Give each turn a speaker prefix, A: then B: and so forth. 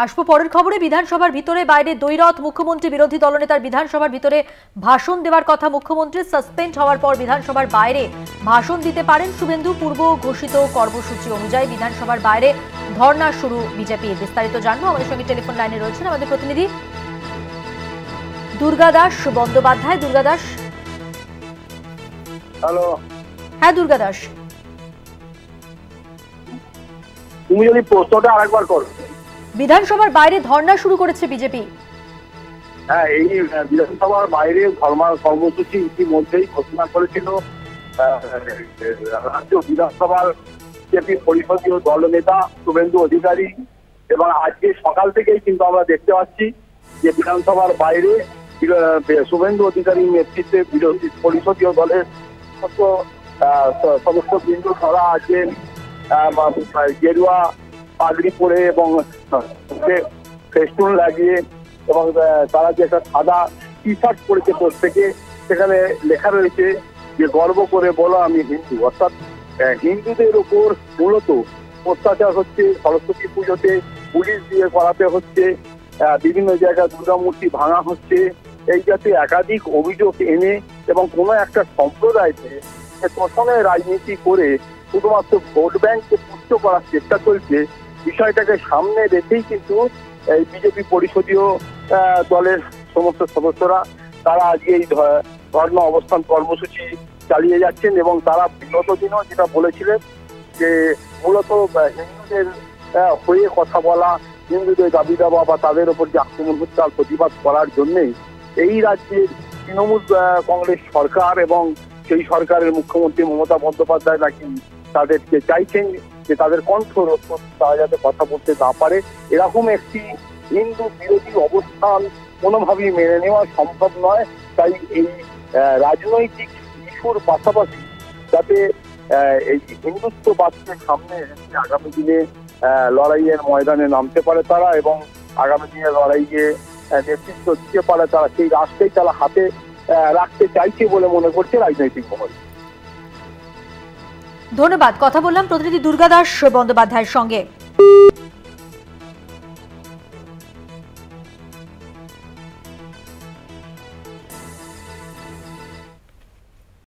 A: আসবো পরের খবরে। বিধানসভার ভিতরে বাইরে দ্বৈরথ। মুখ্যমন্ত্রী বিরোধী দলনেতার বিধানসভার ভিতরে ভাষণ দেওয়ার কথা। মুখ্যমন্ত্রী সাসপেন্ড হওয়ার পর বিধানসভার বাইরে ভাষণ দিতে পারেন শুভেন্দু। পূর্ব ঘোষিত কর্মসূচি অনুযায়ী বিধানসভার বাইরে ধর্ণা শুরু বিজেপির। বিস্তারিত জানবো, আমাদের সঙ্গে টেলিফোন লাইনে রয়েছেন আমাদের প্রতিনিধি দুর্গা দাস বন্দ্যোপাধ্যায়। দুর্গা দাস,
B: হ্যালো।
A: হ্যাঁ দুর্গা দাস,
B: তুমি যদি প্রশ্নটা আরেকবার করো।
A: বিধানসভার বাইরে ধর্ণা শুরু করেছে বিজেপি।
B: হ্যাঁ, এই বিধানসভার বাইরে কর্মসূচি ইতিমধ্যেই ঘোষণা করেছিল রাজ্য বিধানসভার বিজেপি পরিষদীয় দলনেতা শুভেন্দু অধিকারী, এবং আজকে সকাল থেকেই কিন্তু আমরা দেখতে পাচ্ছি যে বিধানসভার বাইরে শুভেন্দু অধিকারীর নেতৃত্বে বিরোধী পরিষদীয় দলের সমস্ত বিন্দু ধরা আছে গেরুয়া পাগড়ি পরে এবং ফেস্টুন লাগিয়ে, এবং তারা যে একটা সাদা টি শার্ট পরেছে প্রত্যেকে, সেখানে লেখা রয়েছে যে গর্ব করে বলো আমি হিন্দু। অর্থাৎ হিন্দুদের উপর মূলত অত্যাচার হচ্ছে, সরস্বতী পুজোতে পুলিশ দিয়ে করাতে হচ্ছে, বিভিন্ন জায়গায় দুর্গা মূর্তি ভাঙা হচ্ছে, এই জাতীয় একাধিক অভিযোগ এনে এবং কোনো একটা সম্প্রদায়কে তোষণের রাজনীতি করে শুধুমাত্র ভোট ব্যাংককে পুষ্ট করার চেষ্টা চলছে। বিষয়টাকে সামনে রেখেই কিন্তু এই বিজেপি পরিষদীয় দলের সমস্ত সদস্যরা তারা আজকে এই ধর্ণা অবস্থান কর্মসূচি চালিয়ে যাচ্ছেন, এবং তারা বিগত দিনও যেটা বলেছিলেন যে মূলত হিন্দুদের হয়ে কথা বলা, হিন্দুদের দাবি দাবা বা তাদের ওপর যে আক্রমণ হচ্ছে তার প্রতিবাদ করার জন্যেই এই রাজ্যের তৃণমূল কংগ্রেস সরকার এবং সেই সরকারের মুখ্যমন্ত্রী মমতা বন্দ্যোপাধ্যায় নাকি তাদেরকে চাইছেন যে তাদের কণ্ঠ রোধ করতে তারা যাতে কথা বলতে না পারে। এরকম একটি হিন্দু বিরোধী অবস্থান কোনোভাবেই মেনে নেওয়া সম্ভব নয়। তাই এই রাজনৈতিক ইস্যুর পাশাপাশি যাতে এই হিন্দুত্ববাদকে সামনে রেখে আগামী দিনে লড়াইয়ের ময়দানে নামতে পারে তারা, এবং আগামী দিনে লড়াইয়ে নেতৃত্ব দিতে পারে তারা, সেই রাষ্ট্রেই তারা হাতে রাখতে চাইছে বলে মনে করছে রাজনৈতিক মহল।
A: ধন্যবাদ। কথা বললাম প্রতিনিধি দুর্গা দাস বন্দ্যোপাধ্যায়ের সঙ্গে।